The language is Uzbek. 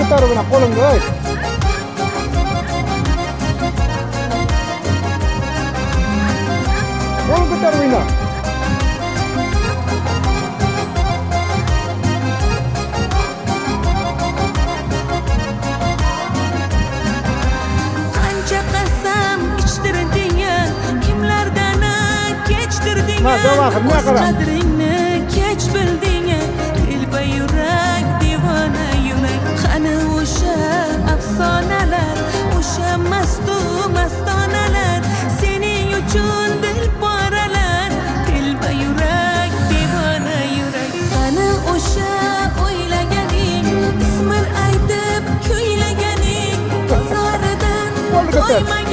ko'tarib mana qo'limga. Qo'l ko'tarib o'yna. Qancha qasam ichtirding, kimlardan kechtirding, o'z qadringni kech bilding, telba yurak, devona yurak. Qani o'sha afsonalar, o'sha mastu mastonalar, sening uchun dil poralar, telba yurak, devona yurak. Qani o'sha o'ylaganing, ismin aytib kuylaganing, bozoridan to'ymay